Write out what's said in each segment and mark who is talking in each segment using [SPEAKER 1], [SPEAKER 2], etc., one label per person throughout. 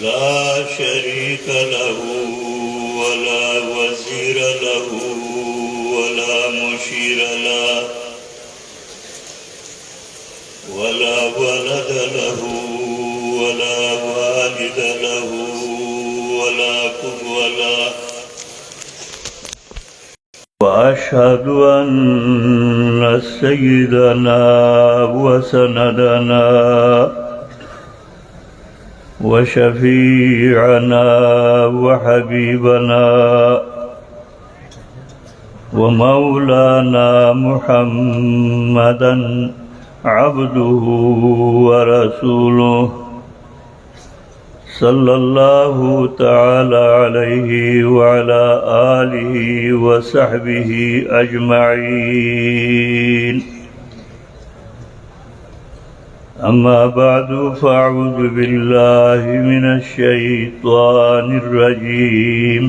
[SPEAKER 1] لا شريك له ولا وزير له ولا مشير له ولا ولد له ولا والد له ولا كفو له وأشهد أن سيدنا وسندنا وشفيعنا وحبيبنا ومولانا محمدا عبده ورسوله صلى الله تعالى عليه وعلى آله وصحبه أجمعين. أما بعد فأعوذ بالله من الشيطان الرجيم.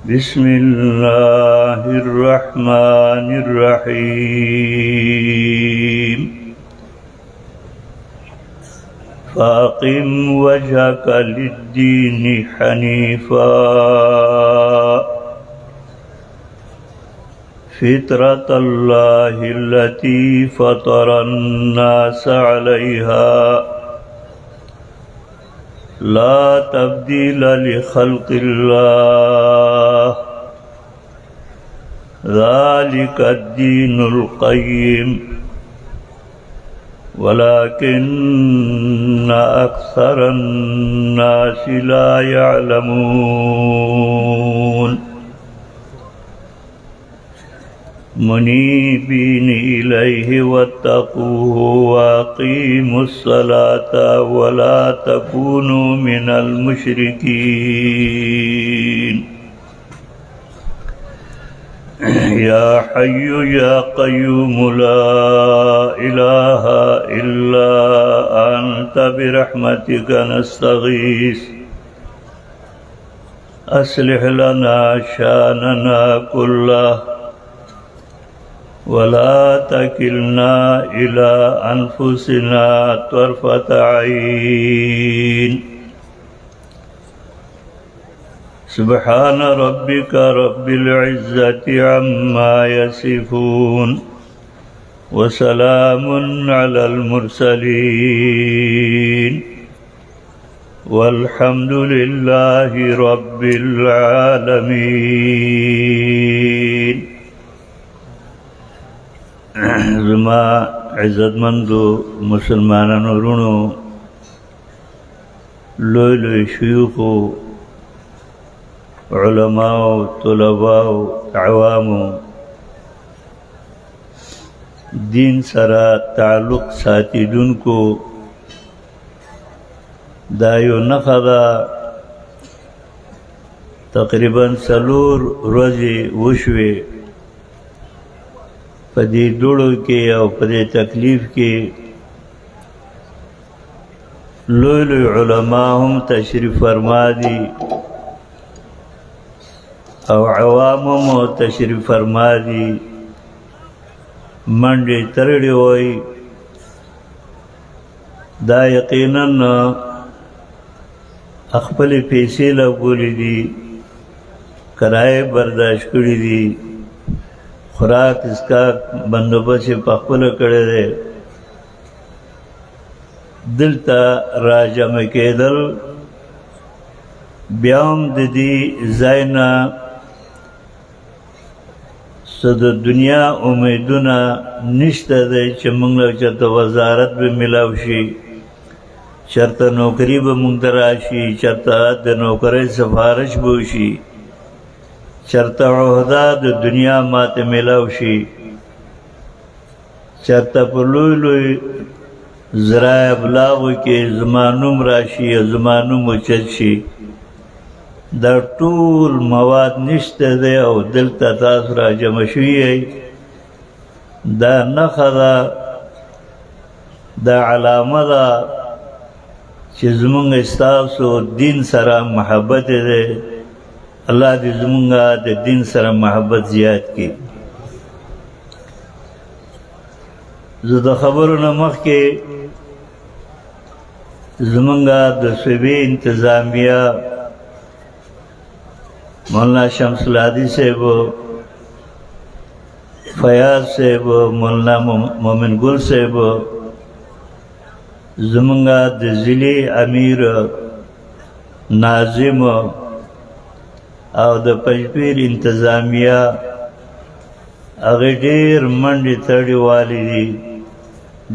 [SPEAKER 1] بسم الله الرحمن الرحيم. فأقم وجهك للدين حنيفا فطرة الله التي فطر الناس عليها لا تبديل لخلق الله ذلك الدين القيم ولكن أكثر الناس لا يعلمون. منيبين إليه واتقوه وأقيموا الصلاة ولا تكونوا من المشركين. يا حي يا قيوم لا إله إلا أنت برحمتك نستغيث أصلح لنا شأننا كله ولا تكلنا إلى أنفسنا طرفة عين. سبحان ربك رب العزة عما يصفون وسلام على المرسلين والحمد لله رب العالمين. زما عزت مندو مسلمانانو رونو لوی لوی شیوخو علماء طلباء عوامو دین سره تعلق ساتیدونکو دا یو نښه ده. تقریبا 4 ورځې وشوې په دې دوړو کې او په دې تکلیف کې لوی لوی علما هم تشریف فرما دي او عوام هم تشریف فرما دي. منډې ترړې وای دا یقینا خپلې پیسې لګولې دي، کرایې برداشت کړي دي، خوراک اسکا بندوبست په خپله کړی دی. دلته راجمع کېدل بیا هم د دې ځای نه څه د دنیا امیدونه نشته دی چې موږ له چېرته وزارت به میلاو شي، چېرته نوکري به موږ ته راشي، چېرته د نوکرۍ سفارش به وشي، چېرته عهده د دنیا ماته میلاو شي، چېرته په لوی لوی ذرایع ابلاغو کې زما نوم راشي او زما نوم اوچت شي. دا ټول مواد نشته دی او دلته تاسو راجمع شوي یئ. دا نښه ده، دا علامه ده چې زمونږ ستاسو دین سره محبت دی. الله دې زمونږ د دین سره محبت زیات کړي. زه د خبرو نه مخکې زمونږه د صوبې انتظامیه مولانا شمس العادی صاحب، فیاض صاحب، مولانا مومن ګل صاحب، زمونږه د ضلع امیر ناظم او د پنجپیر انتظامیه هغه ډېر منډې تړې والې دي،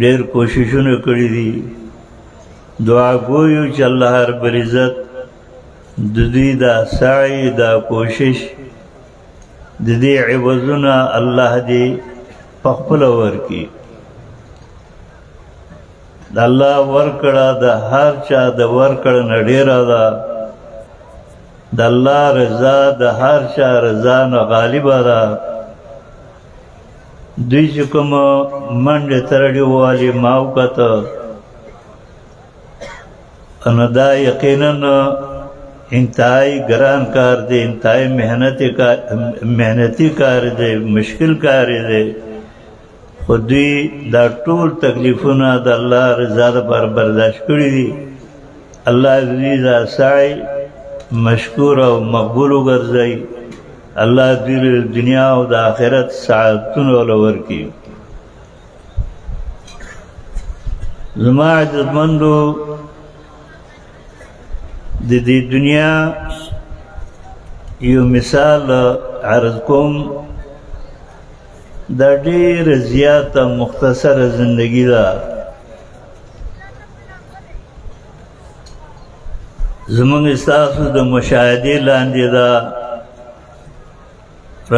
[SPEAKER 1] ډېر کوششونه کړي دي. دعا ګویو چې الله رب العزت د دوی دا سعی دا کوشش د دې عوضونه الله دې په خپله ورکړي. د الله ورکړه د هر چا د ورکړه نه ډېره ده. د الله رضا د هر چا رضا نه غالبه ده. دوی چې کومه منډې ترړې والې ما وکته، نو دا یقینا انتہائی گران کار دی، انتہائی محنتی کار دی، مشکل کار دی. خو دوی دا ټول تکلیفونه د الله رضا لپاره برداشت کړي دي. الله دوی دا سعی مشکور او مقبول وګرځوي. الله دوی له دنیا او د آخرت سعادتونه وله ورکړي. زما عزتمندو، د دې دنیا یو مثال عرض کوم. دا ډېره زیاته مختصره زندگی ده. زمونږ ستاسو د مشاهدې لاندې ده.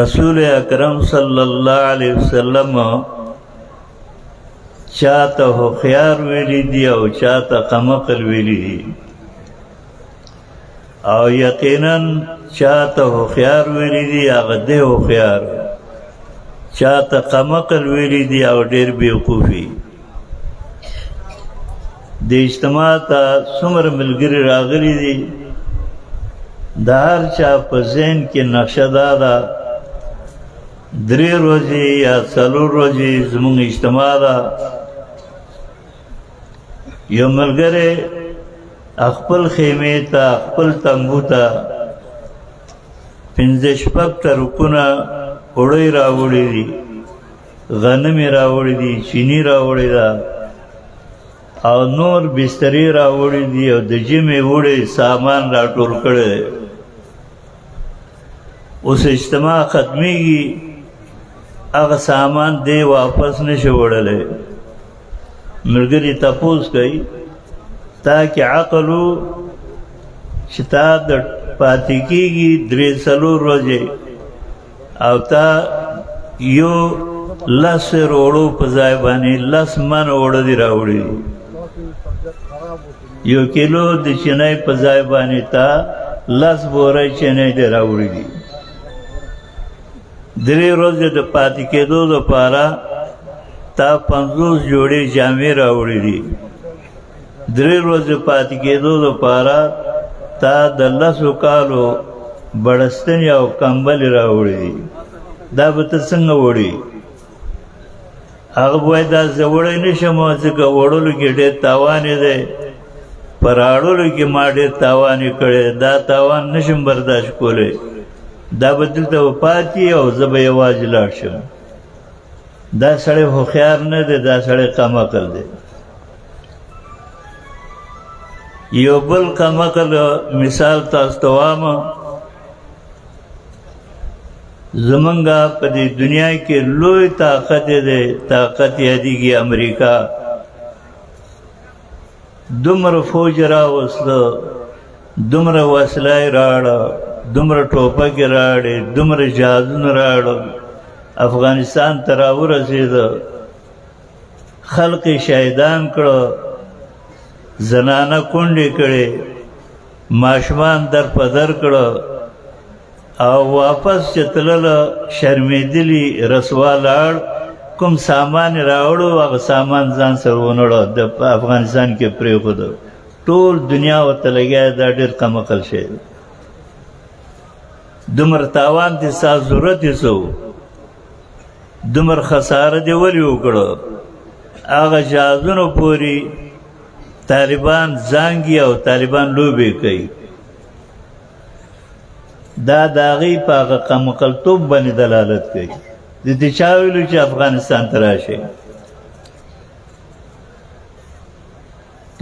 [SPEAKER 1] رسول اکرم صلی الله علیه وسلم چاته هوښیار ویلی دي او چاته قمقل ویلی دي. او یقینا چاته هوښیار ویلی دي هغه دی هوښیار، چاته قمقل ویلی دي او ډېر بیوقوفي. د اجتماع ته څومره ملګري راغلي دي، د هر چا په ذهن کې نقشه دا ده 3 ورځې یا 4 ورځې زموږ اجتماع ده. یو ملګری خپل خیمې ته خپل تنبو ته 5-6 ټرکونه وړۍ راوړي دي، غنم یې راوړي دي، چینی راوړې ده او نور بسترې راوړي دي او د جمعې وړې سامان راټول کړی دی. اوس اجتماع ختمیږي، هغه سامان دی واپس نشي وړلی. ملګري تپوس کوي تا کې عقل و چې تا د پاتې کېږي 3-4 ورځې او تا یو 10 روړو په ځای باندې 10 من اوړه دي راوړي. یو کیلو د چینی په ځای باندې تا 10 بورې چینی دي راوړي دي. 3 ورځې د پاتې کېدو لپاره تا 50 جوړې جامې راوړي دي. 3 ورځې پاتې کېدو لپاره تا د 10 کالو بړستنې او کمبلې راوړي دي. دا به ته څنګه وړي؟ هغه وایي دا زه وړی نه شم ځکه وړلو کې ډېر تاوان دی، په راوړلو کې ما ډېر تاوان یې کړی، دا تاوان نه شم برداشت کولی. دا به دلته پاتې او زه به یوازې لاړ شم. دا سړی هوښیار نه دی، دا سړی قمقل دی. یو بل قمقل مثال تاسو ته وایم. زمونږه په دې دنیا کې لوی طاقت دی، طاقت یادېږي امریکا. دومره فوج راوسته، دومره وسله یې راوړه، دومره ټوپکې راوړې، دومره جهازونه راوړل، افغانستان ته راورسېده، خلق یې شهیدان کړه، زنانه کونډې کړې، ماشومان در په در کړه او واپس چې تلله شرمېدلي رسوا لاړ. کوم سامان یې راوړو هغه سامان ځان سره ونړه، د افغانستان کې پرېښوده. ټول دنیا ورته لګیا دا ډېر قمقل شی دی. دومره تاوان دې ستا ضرورت یې څه و؟ دومره خساره دې ولې وکړه؟ هغه جهازونو پورې طالبان زانګي او طالبان لوبې کوي. دا د هغې په هغه قمقلتوب باندې دلالت کوي. د دې چا ویلو چې افغانستان ته راشئ.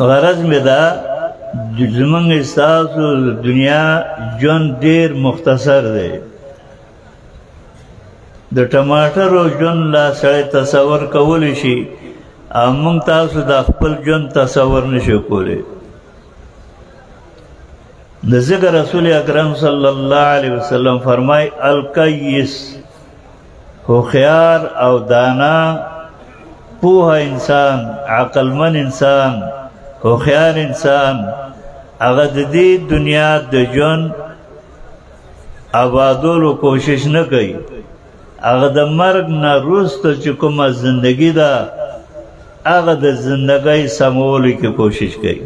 [SPEAKER 1] غرض مې دا زمونږ ستاسو دنیا ژوند ډېر مختصر دی. د ټماټرو ژوند لا سړی تصور کولی شي او موږ تاسو د خپل ژوند تصور نشو کولی. د ذکر رسول اکرم صلی الله علیه وسلم فرمای الکیس هوښیار او دانا پوه انسان، عقلمن انسان، هوښیار انسان هغه د دې دنیا د ژوند آبادولو کوشش نه کوي. هغه د مرګ نه وروسته چې کومه زندگی ده هغه د زندګۍ سمولو کې کوشش کوي.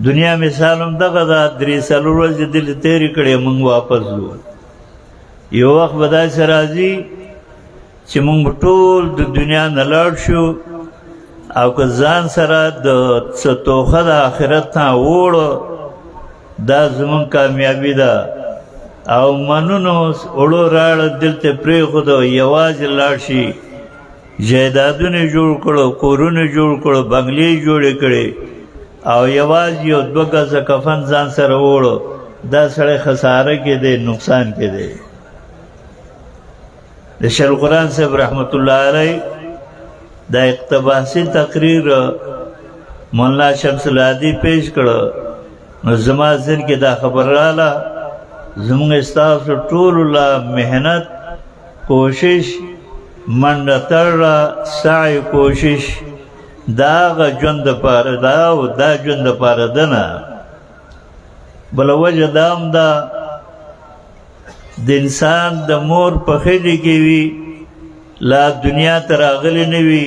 [SPEAKER 1] دنیا مثال هم دغه ده. 3-4 ورځې دلته تېرې کړې موږ واپس ځو. یو وخت به داسې راځي چې موږ ټول د دنیا نه لاړ شو او که ځان سره د څه توښه د آخرت نه وړو دا زموږ کامیابي ده. او منونو وړو راړه دلته پرېښودو یوازې لاړ شي جایدادونه جوړ کړو، کورونه جوړ کړو، بنګلې جوړې کړې او یوازې یو 2 ګزه کفن ځان سره وړو. دا سړی خساره کې دی، نقصان کې دی. د شیخ القرآن صاحب رحمت الله علیه دا اقتباسی تقریر مولانا شمس الهادي پیش کړه. نو زما ذهن کې دا خبر رااله زموږ ستاسو ټولو لا محنت، کوشش، منډه تړه، سعی، کوشش دا هغه ژوند دپاره ده او دا ژوند دپاره ده نه. بله وجه دا هم ده د انسان د مور په خېټې کې وي، لا دنیا ته راغلی نه وي،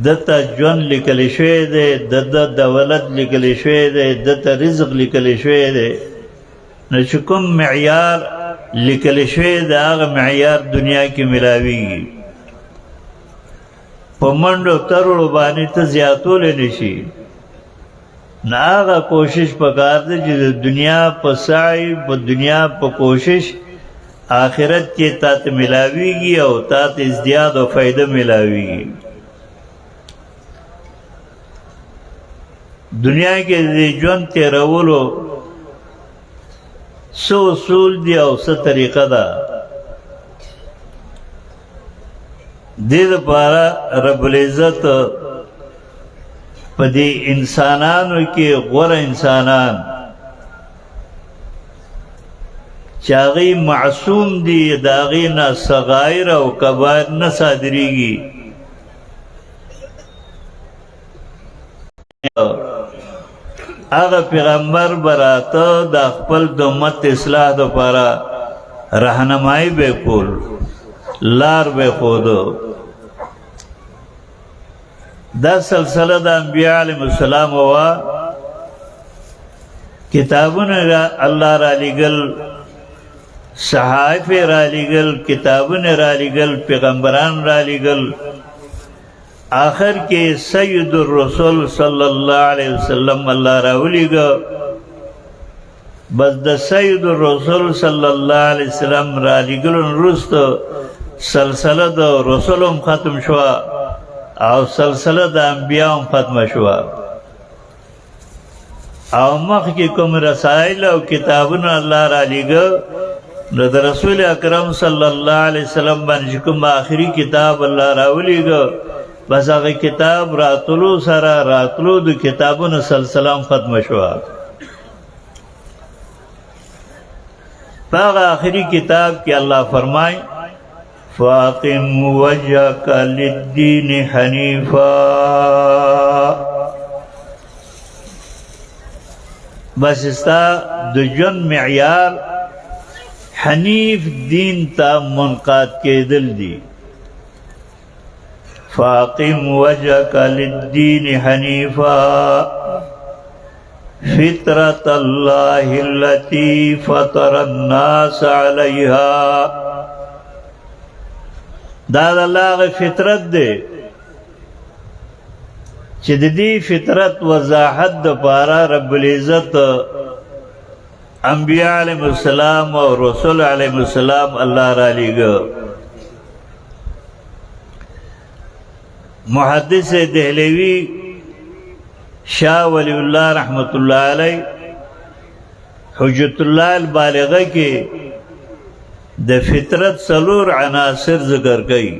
[SPEAKER 1] دته ژوند لیکلی شوی دی، د دولت لیکلی شوی دی، دته رزق لیکلی شوی دی. نو چې کوم معیار لیکلی شوی دی هغه معیار دنیا کې ملاویږي. په منډو ترړو باندې ته زیاتولی نه شي. نه هغه کوشش پکار دی چې د دنیا په سعی، په دنیا په کوشش آخرت کې تا ته ملاویږي او تا ته ازدیاد او فایده ملاویږي. دنیا کې د ژوند تېرولو څه اصول دي او څه طریقه ده. دې دپاره رب العزت په دې انسانانو کې غوره انسانان چې هغوی معصوم دي، د هغوی نه صغایر او کبایر نه صادریږي. هغه پیغمبر به راته د خپل د امت اصلاح دپاره رهنمایي به کول، لار به ښودو. دا سلسله د انبیاء علیهم السلام وه. کتابونه الله را لیږل، صحائف را لیږل، کتابونه را لیږل، پیغمبران را لیږل. آخر کې سید الرسول صلی الله علیه وسلم الله راولیږه. بس د سید الرسول صلی الله علیه وسلم را لیږلو وروسته سلسله د رسول هم ختم شوه او سلسله د انبیاء هم ختمه شوه. او مخکې کوم رسائل او کتابونه الله را لیږه نو د رسول اکرم صلی الله علیه وسلم باندې کوم آخري کتاب الله راولیږه بس هغه کتاب راتلو سره راتلو د کتابونو سلسله هم ختمه شوه. په هغه آخري کتاب کې الله فرمای فاقم وجهك للدین حنیفا. بس استا د ژوند معیار حنیف دین ته منقاد کېدل دي. فاقم وجهك للدین حنیفا فطرة الله التي فطر الناس عليها دا د الله هغه فطرت دی چې د دې فطرت وضاحت دپاره رب العزت انبیاء علیهم السلام او رسول علیهم السلام الله را لیږه. محدث دهلوی شاہ ولی اللہ رحمت اللہ علیہ حجت اللہ البالغہ کے د فطرت سلور عناصر ذکر کئی.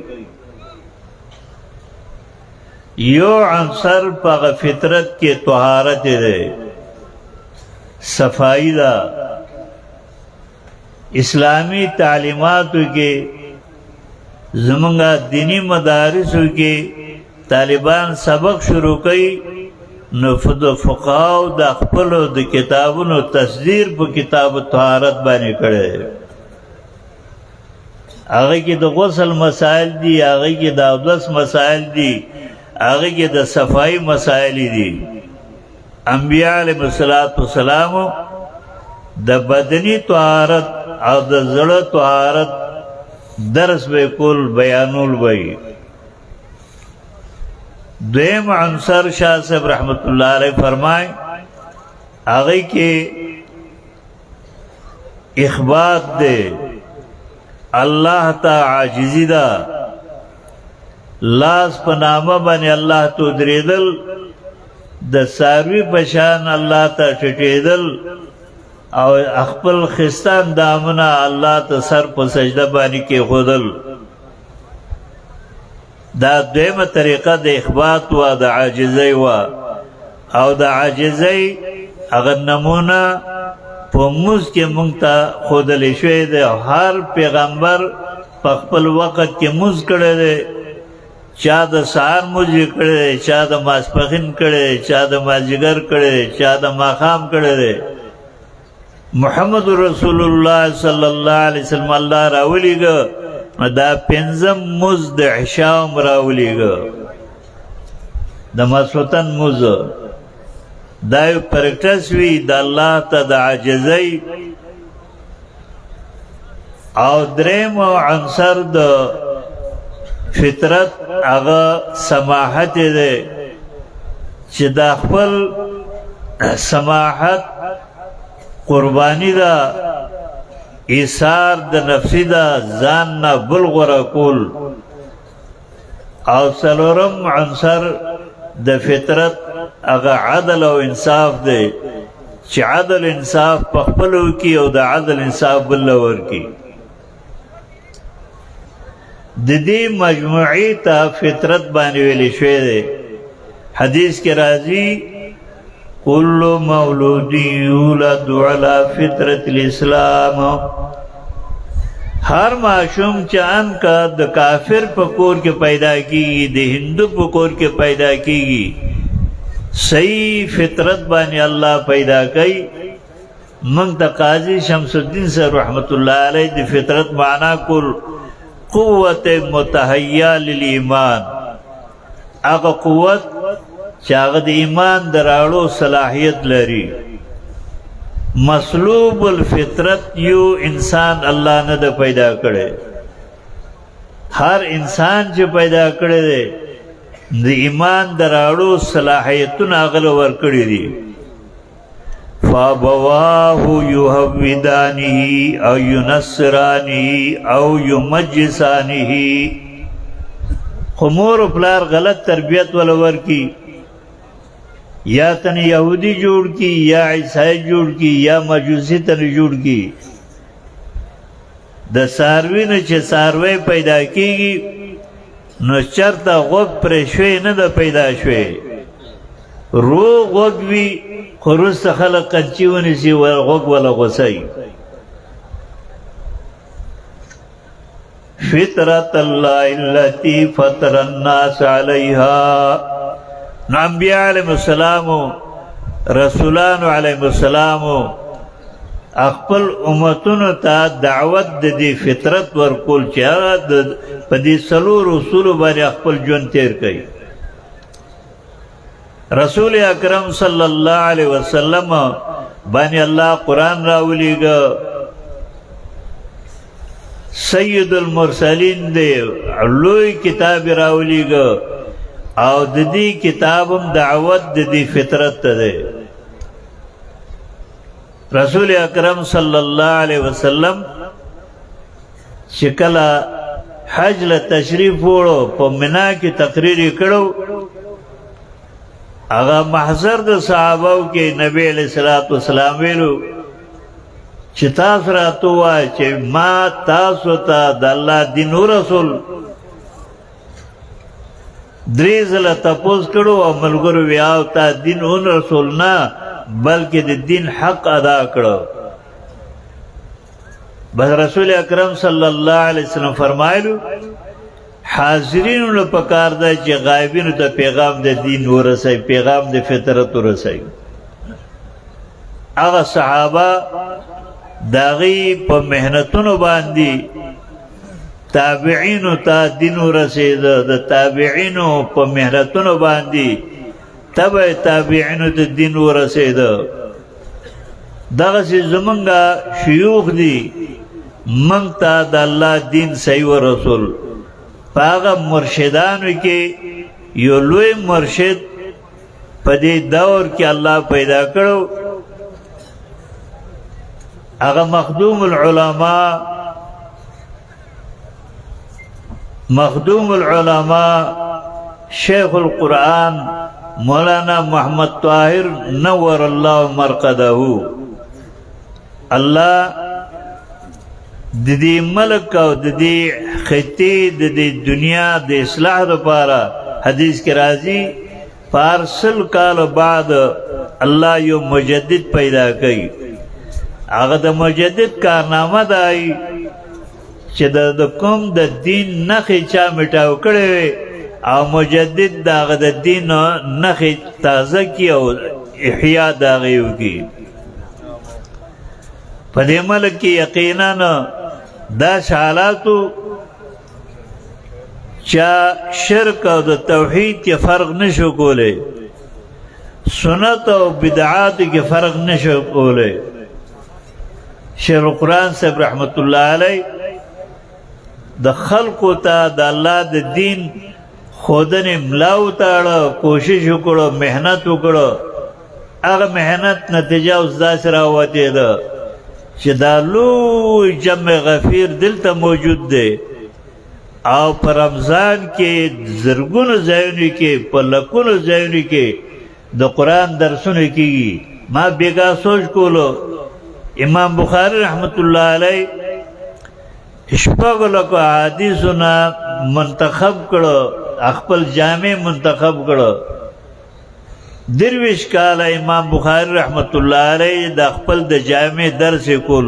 [SPEAKER 1] یو عنصر پاغ فطرت کے طہارت دے، صفائی دا. اسلامی تعلیماتو کے زمانگا دینی مدارسو کے طالبان سبق شروع کئی نو فقهاو د خپلو د کتابونو تصدیر په کتاب طهارت باندې کړی. هغه کې د غسل مسائل دي، هغه کې د اودس مسائل دي، هغه کې د صفائی مسائل دي. انبیاء علیهم السلام د بدنی طهارت او د زړه طهارت درس به کول بیانول وی. دویم عنصر شاہ صاحب رحمت اللہ علیہ فرمائے آگئی کے اخبات دے اللہ تا عاجزی دا، لاس پنامہ بانی اللہ تو دریدل، د ساروی پشان اللہ تا ٹٹیدل، او اخپل خستان دامنا اللہ تا سر پا سجدہ بانی کے خودل. دا دویمه طریقه د اخبات و د عاجزی و او د عاجزی اگر نمونه په موز کې مونږ ته ښودلی شوی دی. هر پیغمبر په خپل وخت کې موز کړی دی، چا د سهار موز یې کړی دی، چا د ماسپښین کړی دی، چا د مازدیګر کړی دی، چا د ماښام کړی دی. محمد رسول الله صلی الله علیه وسلم الله راولیږه دا پنځم موز د عشاء راولیږه، د ماسخوتن موز. دا یو پریکټس وي د الله ته د عاجزۍ. او دریم عنصر د فطرت هغه سماحت دی چې دا خپل سماحت قربانی دا، ایثار د نفسی دا، ځان نه بل غوره کول. او څلورم عنصر د فطرت هغه عدل او انصاف دی چې عدل انصاف په خپلو کې او د عدل انصاف بل ورکي. د دې مجموعې ته فطرت باندې ویل شوی دی. حدیث کې راځي کل مولود یولد علی فطرت الاسلام. ہر معشوم چاند کا د کافر په کور کې پیدا کیږي، د هندو په کور کې پیدا کیږي. صحیح فطرت باندې الله پیدا کوي. موږ د قاضی شمس الدین صاحب رحمت الله علیه د فطرت معنا کول قوت متحیہ للایمان، هغه قوت چې هغه د ایمان د راوړو صلاحیت لري. مسلوب الفطرت یو انسان الله نه د پیدا کړي. هر انسان چې پیدا کړي دی د ایمان د راوړو صلاحیتونه هغه له ورکړي دي. فابواه یهودانه او ینصرانه او یمجسانه. خو مور و پلار غلط تربیت ولا ورکی، یا تن یہودی جوڑ کی، یا عیسائی جوڑ کی، یا مجوسی تن جوڑ کی. د ساروی نه چې ساروی پیدا کیږي نو چرته غوږ پرې شوی نه ده پیدا شوی. روغ غوږ وي خو وروسته خلک قنچي ونیسي غوږ وله غوڅوي. فطرت الله التي فطر الناس عليها. نو انبیاء علیهم السلام رسولان علیهم السلام خپل امتونو ته دعوت د دې فطرت ورکول چې هغه په دې څلور اصولو باندې خپل ژوند تیر کړي. رسول اکرم صلی الله علیه وسلم باندې الله قرآن راولیږه. سید المرسلین دی لوی کتاب راولیږه او د دې کتاب هم دعوت د دې فطرت ته دی رسول اکرم صلی الله علیه وسلم چې کله حج له تشریف وړو په منا کې تقریر یې کړو هغه محضر د صحابو کې نبی علیہ الصلوۃ والسلام ویلو چې تاسو راته وایئ چې ما تاسو ته د الله دین او رسول درې ځله تپوس کړو او ملګرو ویا او تا دین او رسول نه بلکې د دین حق ادا کړو بس رسول اکرم صلی الله علیه وسلم فرمایلو حاضرینو له پکار ده چې غایبینو ته پیغام د دین ورسوي پیغام د فطرت ورسوي هغه صحابه داغي په مهنتونو باندې تابعینو ته دین ورسېده د تابعینو په مهنتونو باندې تبع تابعینو ته دین ورسېده دغسې زمونږه شیوخ دي موږ ته د الله دین صحیح و رسول په هغه مرشدانو کې یو لوی مرشد په دې دور کې الله پیدا کړو هغه مخدوم العلماء شیخ القرآن مولانا محمد طاهر نور الله مرقده الله د دې ملک او د دې خطې د دې دنیا د اصلاح لپاره حدیث کې راځي پارسل کال بعد الله یو مجدد پیدا کړي هغه د مجدد کارنامه دی چې د کوم د دین نښې چا مټاو کړی او مجدد د هغه د دین نښې تازه کړي او احیا د هغې وکړي په دې ملک کې یقینا داسې حالاتو چا شرک او د توحید کې فرق نشو کولی سنت او بدعات کې فرق نشو کولی شیخ القرآن صاحب رحمت الله علی د خلقو ته د الله د دین خودنې ملا وتاړه کوشش وکړو محنت وکړو هغه محنت نتیجه اوس داسې راوتې ده چې دا لوی جمع غفیر دلته موجود دی او په رمضان کې زرګونو ځایونو کې په لکونو ځایونو کې د قرآن درسونه کېږي ما بیګا سوچ کولو امام بخاری رحمت الله علی شپږ لکو حدیثونه منتخب کړو خپل جامع منتخب کړو درویش کاله امام بخاری رحمت الله علی د خپل د جامع درس کول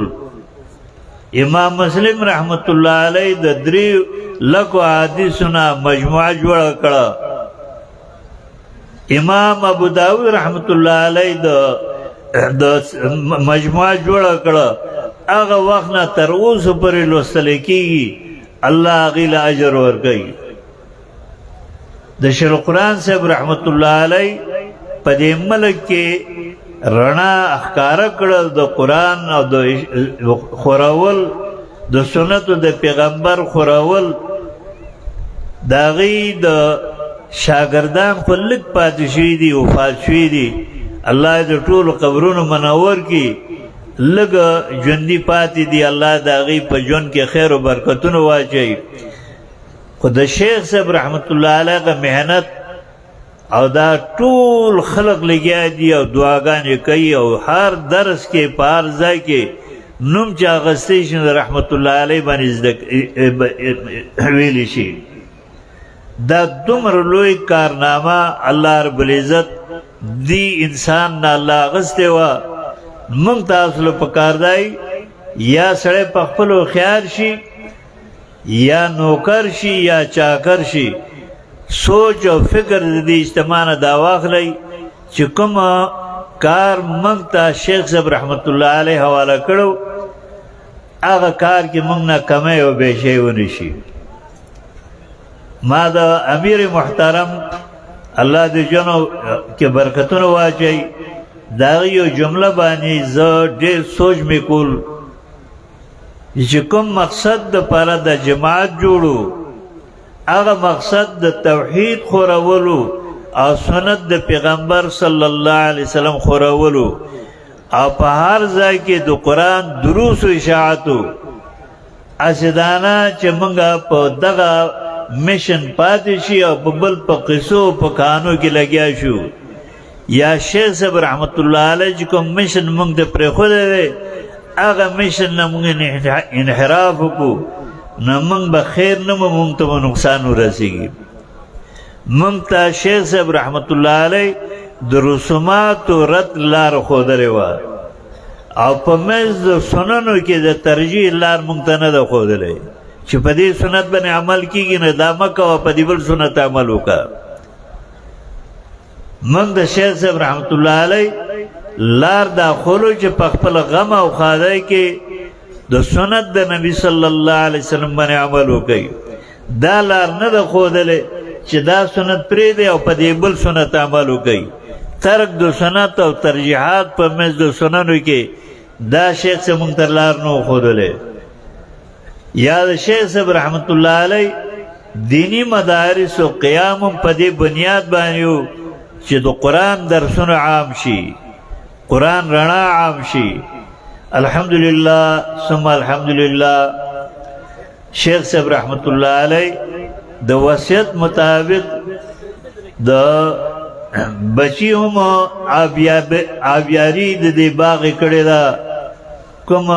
[SPEAKER 1] امام مسلم رحمت الله علی د 3 لکو حدیثونه مجموعه جوړ کړه امام ابو داود رحمت الله علی د مجموعه جوړ کړه هغه وخت نه تر اوسه پورې لوستل کېږي الله هغې له اجر ورکوي د شیخ القرآن صاحب رحمت الله علی په دې ملک کې رڼا ښکاره کړه د قرآن او د خورول د سنتو د پیغمبر خورول د هغې د شاګردان خو لږ پاتې شوي دي وفات شوي دي الله د ټولو قبرونو منور کړي لږ ژوندي پاتې دي الله د هغې په ژوند کې خیر و برکتونه واچوي خو د شیخ صاحب رحمت الله علیه محنت او دا ټول خلق لګیا دي او دعاګانې کوي او هر درس کې په هر ځای کې نوم چې اخیستی شي رحمت الله علیه باندې ویلی شي دا دومره لوی کارنامه الله رب العزت دی انسان نه الله اخیستی وه موږ تاسو له پکار دی یا سړی په خپلو خیال شي یا نوکر شي یا چاکر شي سوچ او فکر د دې اجتماع نه دا واخلی چې کوم کار موږ ته شیخ صاحب رحمت الله علیه حواله کړو هغه کار کې موږ نه کمی او بیشی ونه شي ما د امیر محترم الله د ژوندو کې برکتونه واچوي د هغې یو جمله باندې زه ډېر سوچ مې کول چې کوم مقصد د پاره د جماعت جوړو هغه مقصد د توحید خورولو او سنت د پیغمبر صلی الله علیه وسلم خورولو او په هر ځای کې د قرآن دروس و اشاعتو اسدانا چې مونږه په دغه میشن پاتې شي او په بل په قصو په کانو کې لګیا شو یا شیخ صاحب رحمت الله علیه چې کوم میشن مونږ ته پرېښودی دی هغه میشن نه مونږ انحراف وکړو نه مونږ به خیر نه مو مونږ ته به نقصان ورسېږي مونږ ته شیخ صاحب رحمت الله علیه د رسوماتو رد لار ښودلې وه او په منځ د سننو کې د ترجیح لار مونږ ته نه ده ښودلی چې په دې سنت باندې عمل کېږي نه دا مه کوه په دې بل سنت عمل وکړه مونږ د شیخ صاحب رحمت الله علیه لار دا خولو چې په خپل غم او ښادۍ کې د سنت د نبی صلی الله علیه وسلم باندې عمل وکړي دا لار نه ده ښودلی چې دا سنت پرېږدئ او په دې بل سنت عمل وکړي ترک د سنت او ترجیحات په منځ د سننو کې دا شیخ صاحب مونږ ته لار نه وښودلی یا د شیخ صاحب رحمت الله علیه دینی مدارس و قیام په دې بنیاد باندې و چې د قرآن درسونه عام شي قرآن رڼا عام شي الحمدلله ثم الحمدلله شیخ صاحب رحمت الله علیه د وصیت مطابق د بچی هم آبیاری د دې باغ کړی ده کوم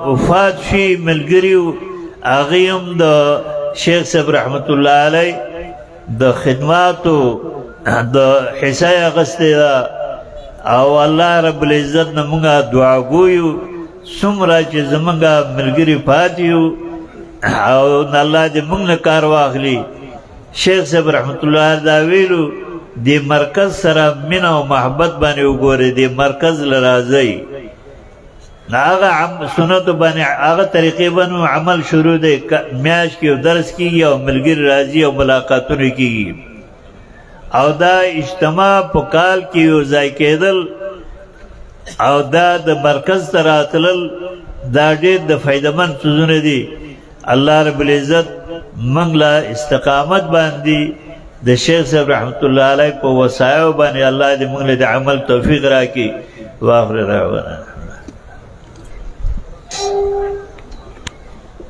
[SPEAKER 1] وفات شي ملګري هغې هم د شیخ صاحب رحمت الله علیه د خدماتو د حصه یې اخیستې ده او الله رب العزت نه مونږه دعاګویو څومره چې زمونږه ملګري پاتې یو او الله دې مونږ نه کار واخلي شیخ صاحب رحمت الله علیه دا ویلو دې مرکز سره مینه او محبت باندې وګورئ دې مرکز له راځئ هغه سنتو باندې هغه طریقې باندې عمل شروع دی میاشت کې درس کېږي او ملګري راځي او ملاقاتونه کېږي او دا اجتماع په کال کې یو ځای کېدل او دا د مرکز ته راتلل دا ډېر د فایدهمند څیزونه دي الله رب العزت موږ له استقامت باندې د شیخ صاحب رحمت الله علیه په وصایو باندې الله دې موږ له د عمل توفیق راکړي واخر دعوانا